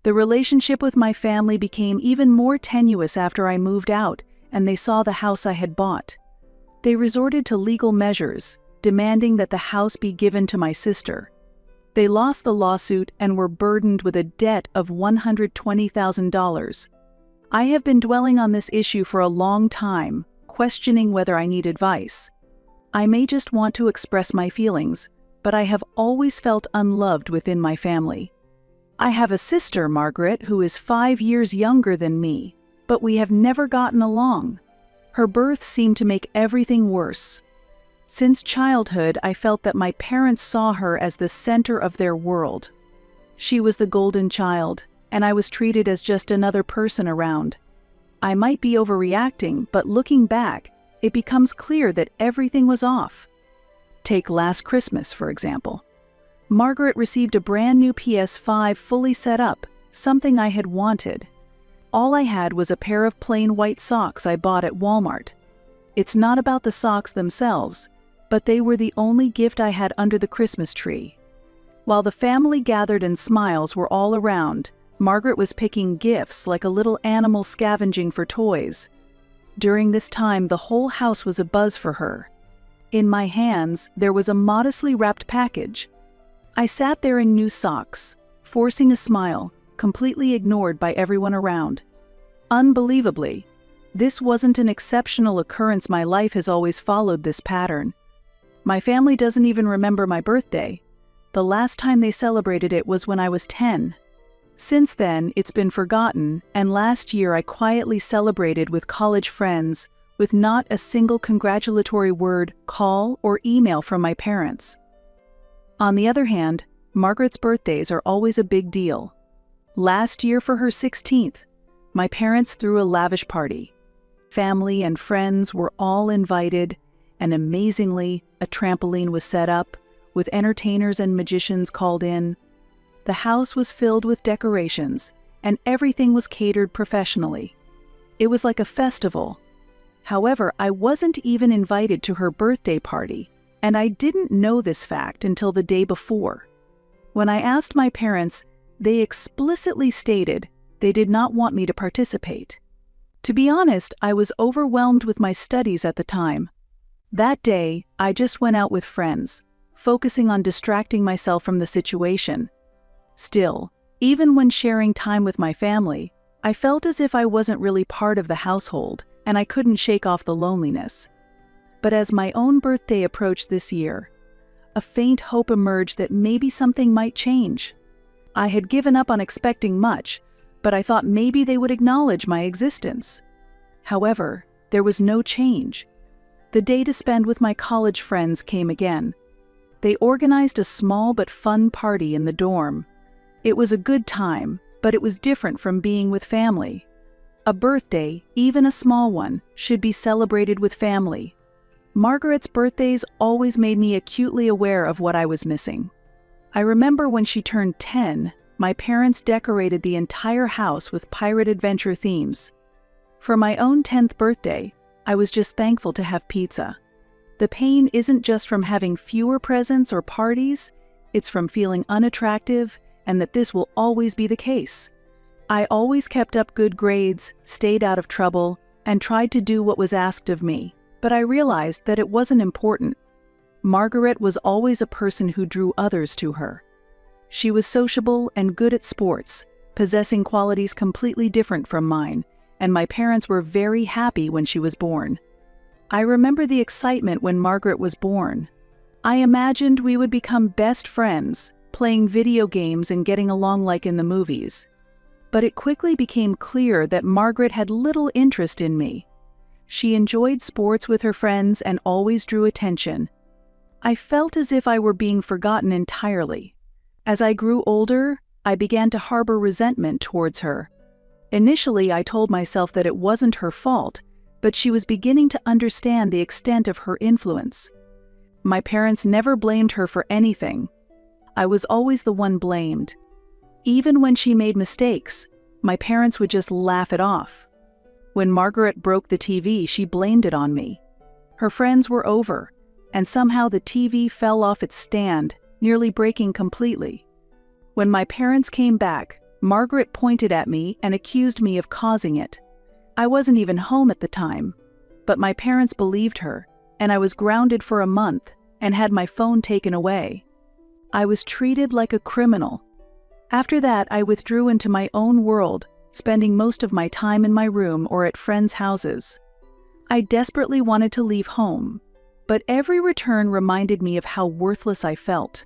The relationship with my family became even more tenuous after I moved out and they saw the house I had bought. They resorted to legal measures, demanding that the house be given to my sister. They lost the lawsuit and were burdened with a debt of $120,000. I have been dwelling on this issue for a long time, questioning whether I need advice. I may just want to express my feelings, but I have always felt unloved within my family. I have a sister, Margaret, who is 5 years younger than me, but we have never gotten along. Her birth seemed to make everything worse. Since childhood, I felt that my parents saw her as the center of their world. She was the golden child, and I was treated as just another person around. I might be overreacting, but looking back, it becomes clear that everything was off. Take last Christmas, for example. Margaret received a brand new PS5 fully set up, something I had wanted. All I had was a pair of plain white socks I bought at Walmart. It's not about the socks themselves, but they were the only gift I had under the Christmas tree. While the family gathered and smiles were all around, Margaret was picking gifts like a little animal scavenging for toys. During this time, the whole house was abuzz for her. In my hands, there was a modestly wrapped package. I sat there in new socks, forcing a smile, completely ignored by everyone around. Unbelievably, this wasn't an exceptional occurrence. My life has always followed this pattern. My family doesn't even remember my birthday. The last time they celebrated it was when I was 10. Since then, it's been forgotten, and last year I quietly celebrated with college friends, with not a single congratulatory word, call, or email from my parents. On the other hand, Margaret's birthdays are always a big deal. Last year for her 16th, my parents threw a lavish party. Family and friends were all invited, and amazingly, a trampoline was set up, with entertainers and magicians called in. The house was filled with decorations, and everything was catered professionally. It was like a festival. However, I wasn't even invited to her birthday party, and I didn't know this fact until the day before. When I asked my parents, they explicitly stated they did not want me to participate. To be honest, I was overwhelmed with my studies at the time. That day, I just went out with friends, focusing on distracting myself from the situation. Still, even when sharing time with my family, I felt as if I wasn't really part of the household, and I couldn't shake off the loneliness. But as my own birthday approached this year, a faint hope emerged that maybe something might change. I had given up on expecting much, but I thought maybe they would acknowledge my existence. However, there was no change. The day to spend with my college friends came again. They organized a small but fun party in the dorm. It was a good time, but it was different from being with family. A birthday, even a small one, should be celebrated with family. Margaret's birthdays always made me acutely aware of what I was missing. I remember when she turned 10, my parents decorated the entire house with pirate adventure themes. For my own 10th birthday, I was just thankful to have pizza. The pain isn't just from having fewer presents or parties, it's from feeling unattractive and that this will always be the case. I always kept up good grades, stayed out of trouble, and tried to do what was asked of me, but I realized that it wasn't important. Margaret was always a person who drew others to her. She was sociable and good at sports, possessing qualities completely different from mine, and my parents were very happy when she was born. I remember the excitement when Margaret was born. I imagined we would become best friends, playing video games and getting along like in the movies. But it quickly became clear that Margaret had little interest in me. She enjoyed sports with her friends and always drew attention. I felt as if I were being forgotten entirely. As I grew older, I began to harbor resentment towards her. Initially, I told myself that it wasn't her fault, but she was beginning to understand the extent of her influence. My parents never blamed her for anything. I was always the one blamed. Even when she made mistakes, my parents would just laugh it off. When Margaret broke the TV, she blamed it on me. Her friends were over, and somehow the TV fell off its stand, nearly breaking completely. When my parents came back, Margaret pointed at me and accused me of causing it. I wasn't even home at the time, but my parents believed her, and I was grounded for a month and had my phone taken away. I was treated like a criminal. After that, I withdrew into my own world, spending most of my time in my room or at friends' houses. I desperately wanted to leave home, but every return reminded me of how worthless I felt.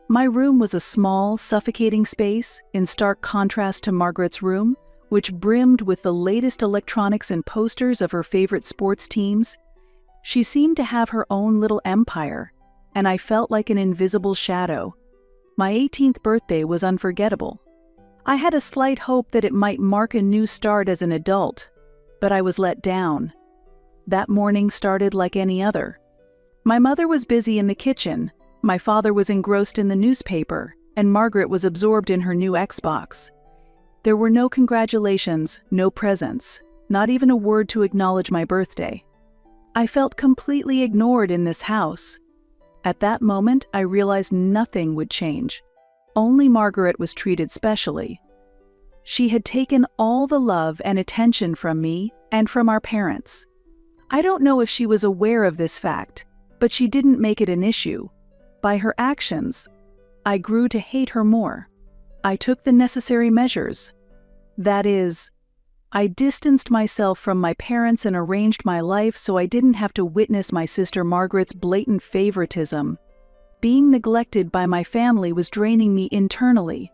My room was a small, suffocating space, in stark contrast to Margaret's room, which brimmed with the latest electronics and posters of her favorite sports teams. She seemed to have her own little empire, and I felt like an invisible shadow. My 18th birthday was unforgettable. I had a slight hope that it might mark a new start as an adult, but I was let down. That morning started like any other. My mother was busy in the kitchen, my father was engrossed in the newspaper, and Margaret was absorbed in her new Xbox. There were no congratulations, no presents, not even a word to acknowledge my birthday. I felt completely ignored in this house. At that moment, I realized nothing would change. Only Margaret was treated specially. She had taken all the love and attention from me and from our parents. I don't know if she was aware of this fact, but she didn't make it an issue. By her actions, I grew to hate her more. I took the necessary measures. That is, I distanced myself from my parents and arranged my life so I didn't have to witness my sister Margaret's blatant favoritism. Being neglected by my family was draining me internally.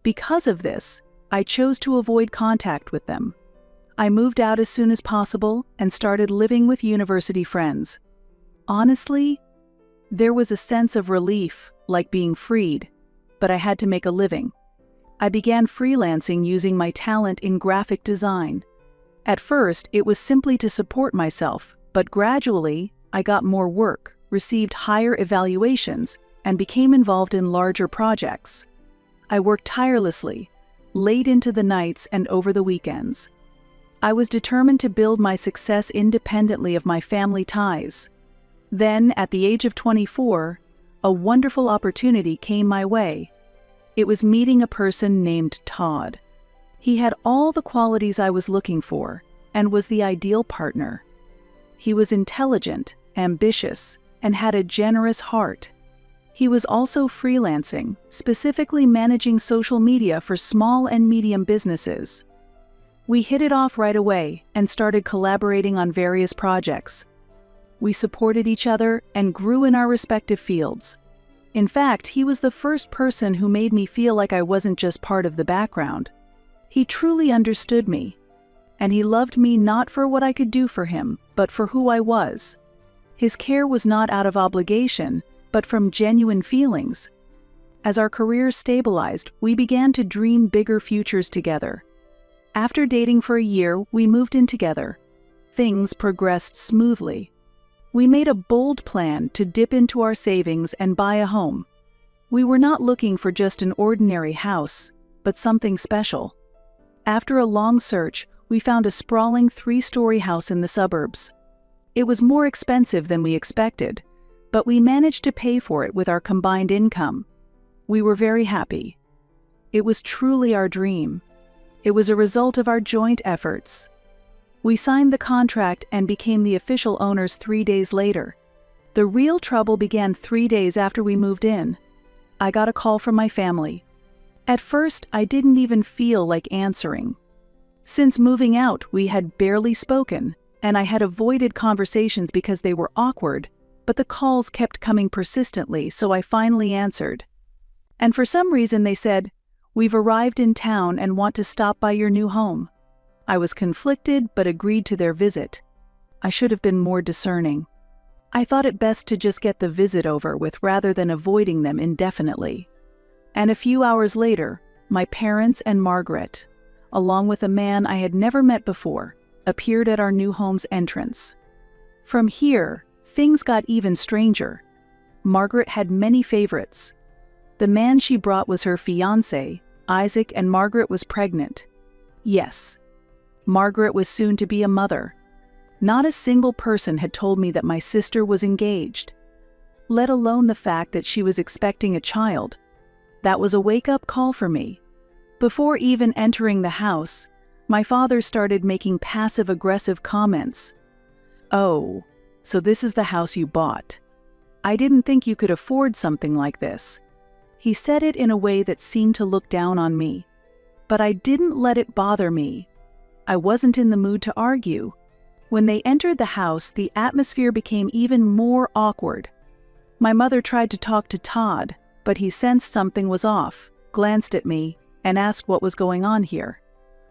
Because of this, I chose to avoid contact with them. I moved out as soon as possible and started living with university friends. Honestly, there was a sense of relief, like being freed, but I had to make a living. I began freelancing using my talent in graphic design. At first, it was simply to support myself, but gradually, I got more work, received higher evaluations, and became involved in larger projects. I worked tirelessly, late into the nights and over the weekends. I was determined to build my success independently of my family ties. Then, at the age of 24, a wonderful opportunity came my way. It was meeting a person named Todd. He had all the qualities I was looking for, and was the ideal partner. He was intelligent, ambitious, and had a generous heart. He was also freelancing, specifically managing social media for small and medium businesses. We hit it off right away and started collaborating on various projects. We supported each other and grew in our respective fields. In fact, he was the first person who made me feel like I wasn't just part of the background. He truly understood me, and he loved me not for what I could do for him, but for who I was. His care was not out of obligation, but from genuine feelings. As our careers stabilized, we began to dream bigger futures together. After dating for a year, we moved in together. Things progressed smoothly. We made a bold plan to dip into our savings and buy a home. We were not looking for just an ordinary house, but something special. After a long search, we found a sprawling 3-story house in the suburbs. It was more expensive than we expected, but we managed to pay for it with our combined income. We were very happy. It was truly our dream. It was a result of our joint efforts. We signed the contract and became the official owners 3 days later. The real trouble began 3 days after we moved in. I got a call from my family. At first, I didn't even feel like answering. Since moving out, we had barely spoken, and I had avoided conversations because they were awkward, but the calls kept coming persistently, so I finally answered. And for some reason they said, "We've arrived in town and want to stop by your new home." I was conflicted but agreed to their visit. I should have been more discerning. I thought it best to just get the visit over with rather than avoiding them indefinitely. And a few hours later, my parents and Margaret, along with a man I had never met before, appeared at our new home's entrance. From here, things got even stranger. Margaret had many favorites. The man she brought was her fiancé, Isaac, and Margaret was pregnant. Yes, Margaret was soon to be a mother. Not a single person had told me that my sister was engaged, let alone the fact that she was expecting a child. That was a wake-up call for me. Before even entering the house, my father started making passive-aggressive comments. "Oh, so this is the house you bought. I didn't think you could afford something like this." He said it in a way that seemed to look down on me. But I didn't let it bother me. I wasn't in the mood to argue. When they entered the house, the atmosphere became even more awkward. My mother tried to talk to Todd, but he sensed something was off, glanced at me, and asked what was going on here.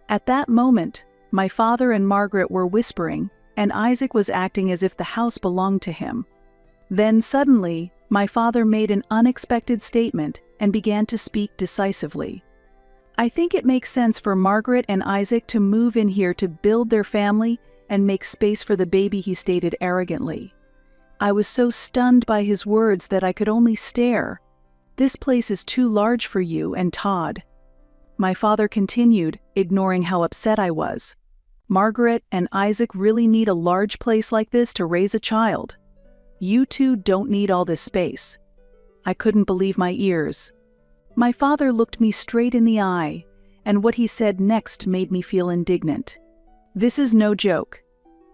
At that moment, my father and Margaret were whispering, and Isaac was acting as if the house belonged to him. Then suddenly, my father made an unexpected statement and began to speak decisively. "I think it makes sense for Margaret and Isaac to move in here to build their family and make space for the baby," he stated arrogantly. I was so stunned by his words that I could only stare. "This place is too large for you and Todd." My father continued, ignoring how upset I was. "Margaret and Isaac really need a large place like this to raise a child. You two don't need all this space." I couldn't believe my ears. My father looked me straight in the eye, and what he said next made me feel indignant. "This is no joke.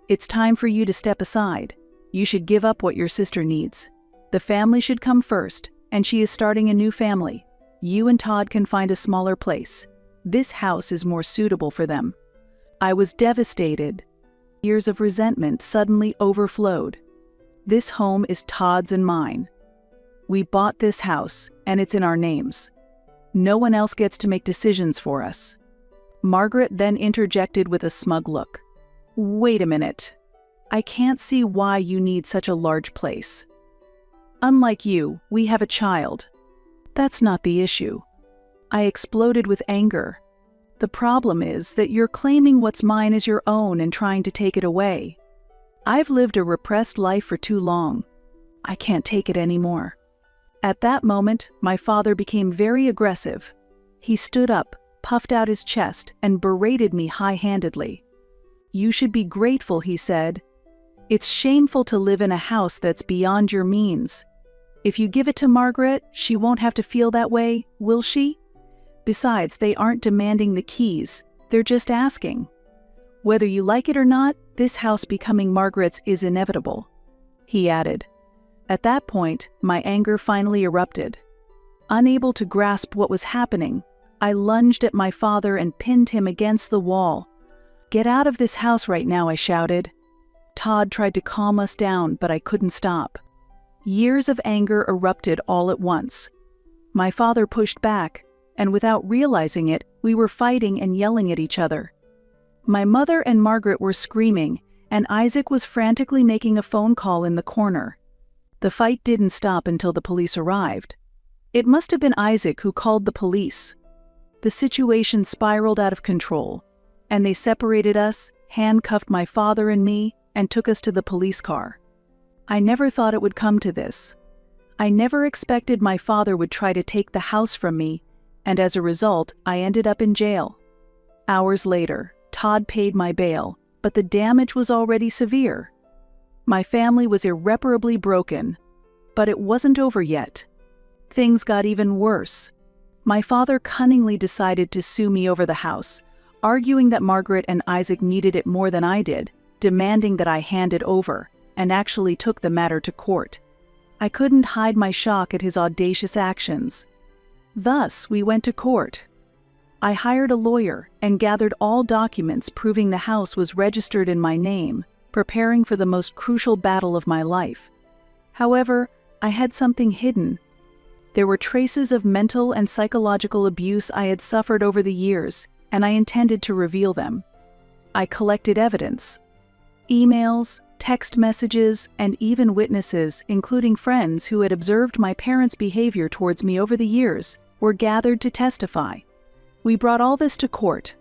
It's time for you to step aside. You should give up what your sister needs. The family should come first, and she is starting a new family. You and Todd can find a smaller place. This house is more suitable for them." I was devastated. Years of resentment suddenly overflowed. This home is Todd's and mine. We bought this house, and it's in our names. No one else gets to make decisions for us. Margaret then interjected with a smug look. "Wait a minute. I can't see why you need such a large place. Unlike you, we have a child. That's not the issue." I exploded with anger. "The problem is that you're claiming what's mine is your own and trying to take it away. I've lived a repressed life for too long. I can't take it anymore." At that moment, my father became very aggressive. He stood up, puffed out his chest, and berated me high-handedly. "You should be grateful," he said. "It's shameful to live in a house that's beyond your means. If you give it to Margaret, she won't have to feel that way, will she? Besides, they aren't demanding the keys, they're just asking. Whether you like it or not, this house becoming Margaret's is inevitable," he added. At that point, my anger finally erupted. Unable to grasp what was happening, I lunged at my father and pinned him against the wall. "Get out of this house right now," I shouted. Todd tried to calm us down, but I couldn't stop. Years of anger erupted all at once. My father pushed back, and without realizing it, we were fighting and yelling at each other. My mother and Margaret were screaming, and Isaac was frantically making a phone call in the corner. The fight didn't stop until the police arrived. It must have been Isaac who called the police. The situation spiraled out of control, and they separated us, handcuffed my father and me, and took us to the police car. I never thought it would come to this. I never expected my father would try to take the house from me, and as a result, I ended up in jail. Hours later, Todd paid my bail, but the damage was already severe. My family was irreparably broken, but it wasn't over yet. Things got even worse. My father cunningly decided to sue me over the house, arguing that Margaret and Isaac needed it more than I did, demanding that I hand it over, and actually took the matter to court. I couldn't hide my shock at his audacious actions. Thus, we went to court. I hired a lawyer and gathered all documents proving the house was registered in my name, preparing for the most crucial battle of my life. However, I had something hidden. There were traces of mental and psychological abuse I had suffered over the years, and I intended to reveal them. I collected evidence. Emails, text messages, and even witnesses, including friends who had observed my parents' behavior towards me over the years, were gathered to testify. We brought all this to court.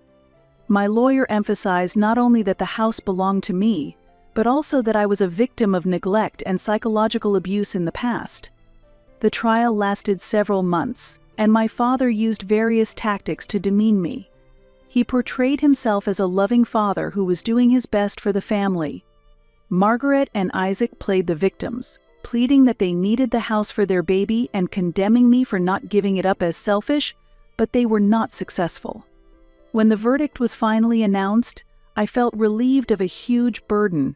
My lawyer emphasized not only that the house belonged to me, but also that I was a victim of neglect and psychological abuse in the past. The trial lasted several months, and my father used various tactics to demean me. He portrayed himself as a loving father who was doing his best for the family. Margaret and Isaac played the victims, pleading that they needed the house for their baby and condemning me for not giving it up as selfish, but they were not successful. When the verdict was finally announced, I felt relieved of a huge burden.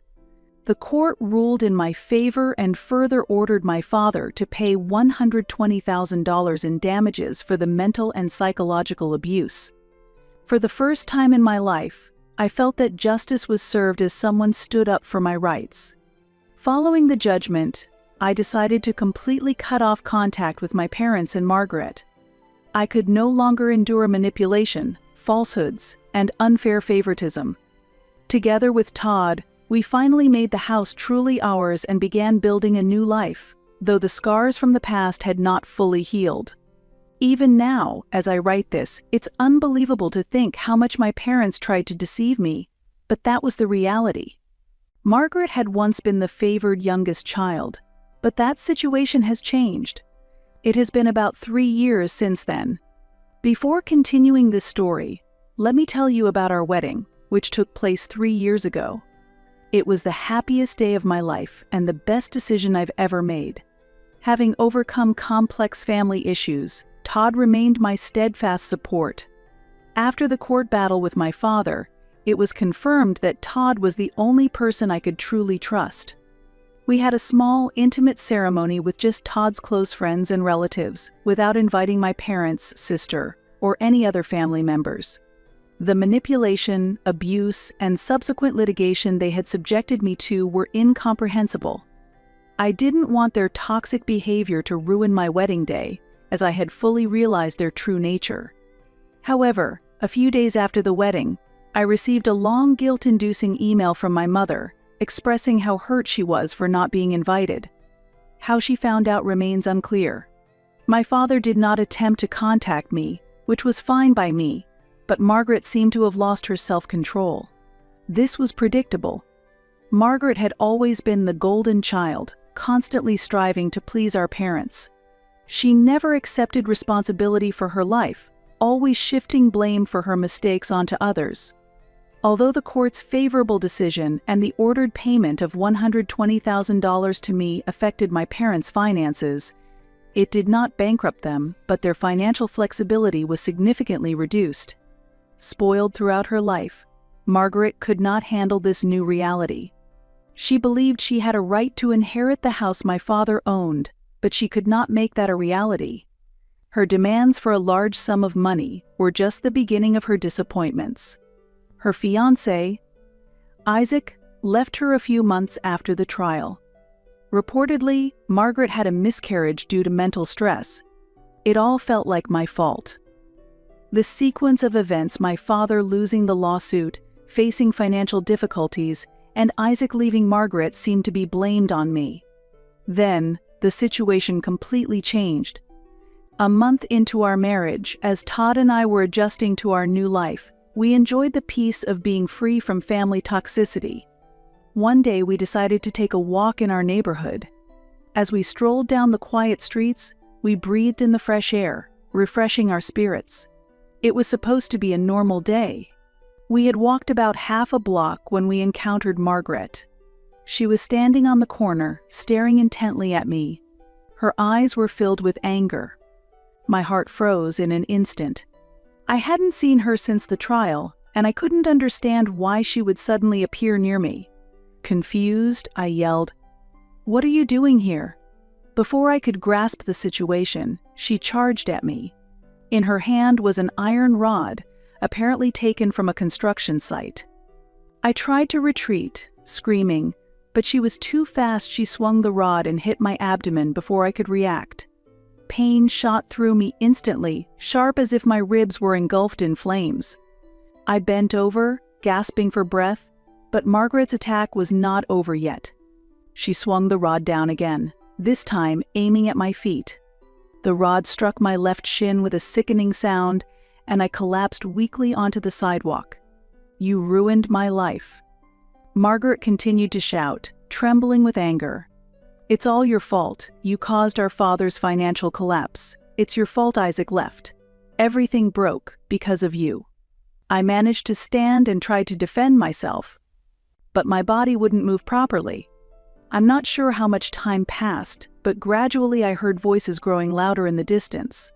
The court ruled in my favor and further ordered my father to pay $120,000 in damages for the mental and psychological abuse. For the first time in my life, I felt that justice was served as someone stood up for my rights. Following the judgment, I decided to completely cut off contact with my parents and Margaret. I could no longer endure manipulation, falsehoods, and unfair favoritism. Together with Todd, we finally made the house truly ours and began building a new life, though the scars from the past had not fully healed. Even now, as I write this, it's unbelievable to think how much my parents tried to deceive me, but that was the reality. Margaret had once been the favored youngest child, but that situation has changed. It has been about 3 years since then. Before continuing this story, let me tell you about our wedding, which took place 3 years ago. It was the happiest day of my life and the best decision I've ever made. Having overcome complex family issues, Todd remained my steadfast support. After the court battle with my father, it was confirmed that Todd was the only person I could truly trust. We had a small, intimate ceremony with just Todd's close friends and relatives, without inviting my parents, sister, or any other family members. The manipulation, abuse, and subsequent litigation they had subjected me to were incomprehensible. I didn't want their toxic behavior to ruin my wedding day, as I had fully realized their true nature. However, a few days after the wedding, I received a long guilt-inducing email from my mother, expressing how hurt she was for not being invited. How she found out remains unclear. My father did not attempt to contact me, which was fine by me, but Margaret seemed to have lost her self-control. This was predictable. Margaret had always been the golden child, constantly striving to please our parents. She never accepted responsibility for her life, always shifting blame for her mistakes onto others. Although the court's favorable decision and the ordered payment of $120,000 to me affected my parents' finances, it did not bankrupt them, but their financial flexibility was significantly reduced. Spoiled throughout her life, Margaret could not handle this new reality. She believed she had a right to inherit the house my father owned, but she could not make that a reality. Her demands for a large sum of money were just the beginning of her disappointments. Her fiancé, Isaac, left her a few months after the trial. Reportedly, Margaret had a miscarriage due to mental stress. It all felt like my fault. The sequence of events, my father losing the lawsuit, facing financial difficulties, and Isaac leaving Margaret, seemed to be blamed on me. Then, the situation completely changed. A month into our marriage, as Todd and I were adjusting to our new life, we enjoyed the peace of being free from family toxicity. One day we decided to take a walk in our neighborhood. As we strolled down the quiet streets, we breathed in the fresh air, refreshing our spirits. It was supposed to be a normal day. We had walked about half a block when we encountered Margaret. She was standing on the corner, staring intently at me. Her eyes were filled with anger. My heart froze in an instant. I hadn't seen her since the trial, and I couldn't understand why she would suddenly appear near me. Confused, I yelled, "What are you doing here?" Before I could grasp the situation, she charged at me. In her hand was an iron rod, apparently taken from a construction site. I tried to retreat, screaming, but she was too fast. She swung the rod and hit my abdomen before I could react. Pain shot through me instantly, sharp as if my ribs were engulfed in flames. I bent over, gasping for breath, but Margaret's attack was not over yet. She swung the rod down again, this time aiming at my feet. The rod struck my left shin with a sickening sound, and I collapsed weakly onto the sidewalk. "You ruined my life." Margaret continued to shout, trembling with anger. "It's all your fault. You caused our father's financial collapse. It's your fault Isaac left. Everything broke because of you." I managed to stand and tried to defend myself, but my body wouldn't move properly. I'm not sure how much time passed, but gradually I heard voices growing louder in the distance.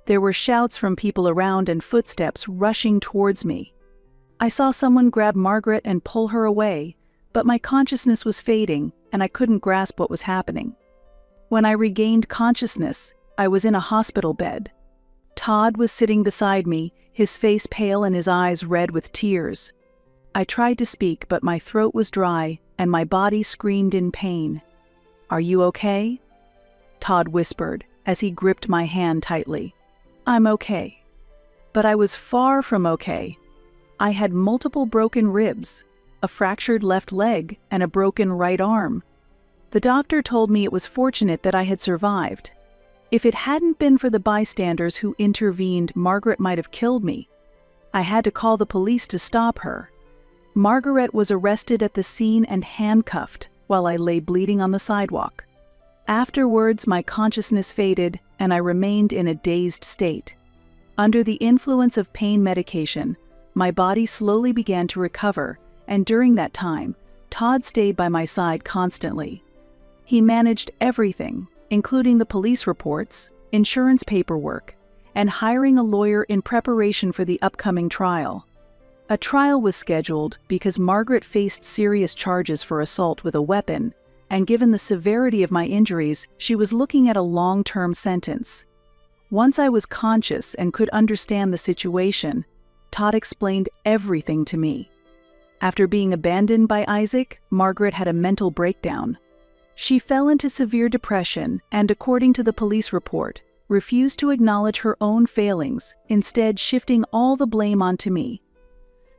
There were shouts from people around and footsteps rushing towards me. I saw someone grab Margaret and pull her away, but my consciousness was fading and I couldn't grasp what was happening. When I regained consciousness, I was in a hospital bed. Todd was sitting beside me, his face pale and his eyes red with tears. I tried to speak, but my throat was dry and my body screamed in pain. "Are you okay?" Todd whispered as he gripped my hand tightly. "I'm okay." But I was far from okay. I had multiple broken ribs, a fractured left leg, and a broken right arm. The doctor told me it was fortunate that I had survived. If it hadn't been for the bystanders who intervened, Margaret might have killed me. I had to call the police to stop her. Margaret was arrested at the scene and handcuffed while I lay bleeding on the sidewalk. Afterwards, my consciousness faded and I remained in a dazed state. Under the influence of pain medication, my body slowly began to recover, and during that time, Todd stayed by my side constantly. He managed everything, including the police reports, insurance paperwork, and hiring a lawyer in preparation for the upcoming trial. A trial was scheduled because Margaret faced serious charges for assault with a weapon, and given the severity of my injuries, she was looking at a long-term sentence. Once I was conscious and could understand the situation, Todd explained everything to me. After being abandoned by Isaac, Margaret had a mental breakdown. She fell into severe depression and, according to the police report, refused to acknowledge her own failings, instead shifting all the blame onto me.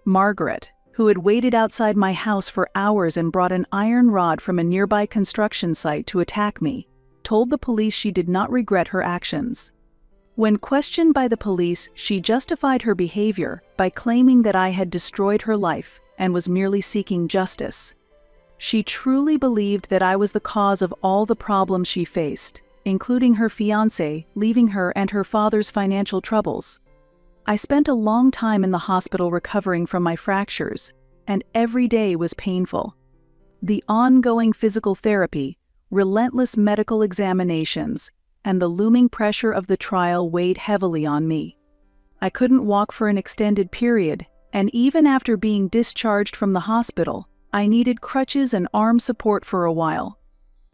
Margaret, who had waited outside my house for hours and brought an iron rod from a nearby construction site to attack me, told the police she did not regret her actions. When questioned by the police, she justified her behavior by claiming that I had destroyed her life and was merely seeking justice. She truly believed that I was the cause of all the problems she faced, including her fiancé leaving her and her father's financial troubles. I spent a long time in the hospital recovering from my fractures, and every day was painful. The ongoing physical therapy, relentless medical examinations, and the looming pressure of the trial weighed heavily on me. I couldn't walk for an extended period, and even after being discharged from the hospital, I needed crutches and arm support for a while.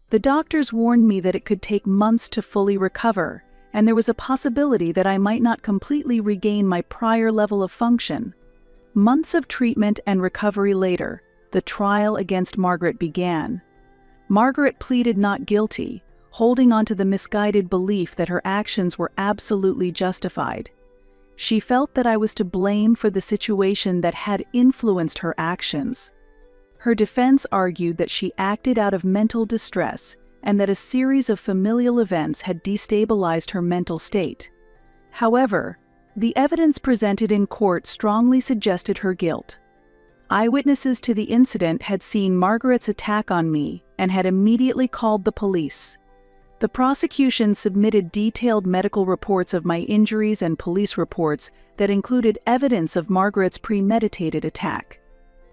The doctors warned me that it could take months to fully recover, and there was a possibility that I might not completely regain my prior level of function. Months of treatment and recovery later, the trial against Margaret began. Margaret pleaded not guilty, holding on to the misguided belief that her actions were absolutely justified. She felt that I was to blame for the situation that had influenced her actions. Her defense argued that she acted out of mental distress and that a series of familial events had destabilized her mental state. However, the evidence presented in court strongly suggested her guilt. Eyewitnesses to the incident had seen Margaret's attack on me and had immediately called the police. The prosecution submitted detailed medical reports of my injuries and police reports that included evidence of Margaret's premeditated attack.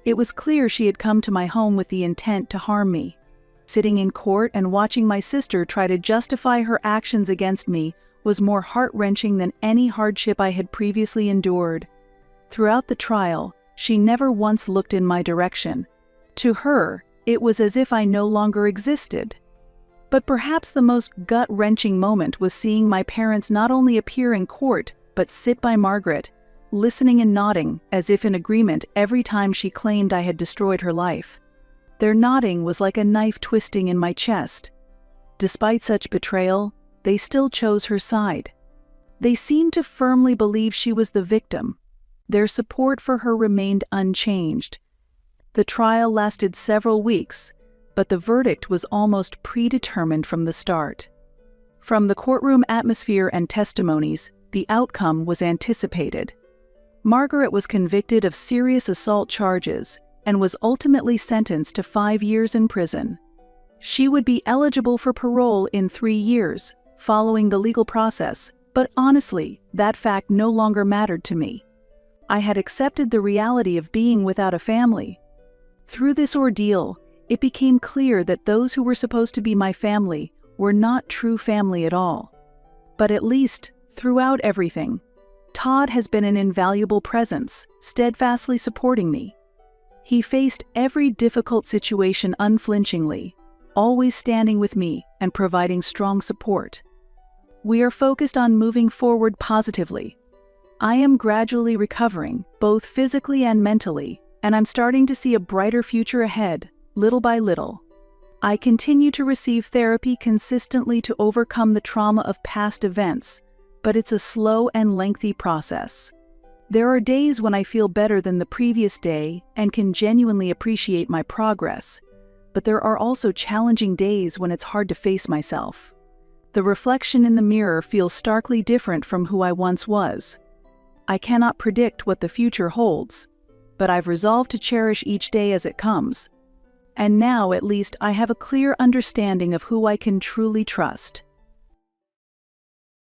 It was clear she had come to my home with the intent to harm me. Sitting in court and watching my sister try to justify her actions against me was more heart-wrenching than any hardship I had previously endured. Throughout the trial, she never once looked in my direction. To her, it was as if I no longer existed. But perhaps the most gut-wrenching moment was seeing my parents not only appear in court, but sit by Margaret, listening and nodding as if in agreement every time she claimed I had destroyed her life. Their nodding was like a knife twisting in my chest. Despite such betrayal, they still chose her side. They seemed to firmly believe she was the victim. Their support for her remained unchanged. The trial lasted several weeks, but the verdict was almost predetermined from the start. From the courtroom atmosphere and testimonies, the outcome was anticipated. Margaret was convicted of serious assault charges and was ultimately sentenced to 5 years in prison. She would be eligible for parole in 3 years, following the legal process, but honestly, that fact no longer mattered to me. I had accepted the reality of being without a family. Through this ordeal, it became clear that those who were supposed to be my family were not true family at all. But at least, Throughout everything, Todd has been an invaluable presence, steadfastly supporting me. He faced every difficult situation unflinchingly, always standing with me and providing strong support. We are focused on moving forward positively. I am gradually recovering, both physically and mentally, and I'm starting to see a brighter future ahead, little by little. I continue to receive therapy consistently to overcome the trauma of past events, but it's a slow and lengthy process. There are days when I feel better than the previous day and can genuinely appreciate my progress, but there are also challenging days when it's hard to face myself. The reflection in the mirror feels starkly different from who I once was. I cannot predict what the future holds, but I've resolved to cherish each day as it comes. And now, at least, I have a clear understanding of who I can truly trust.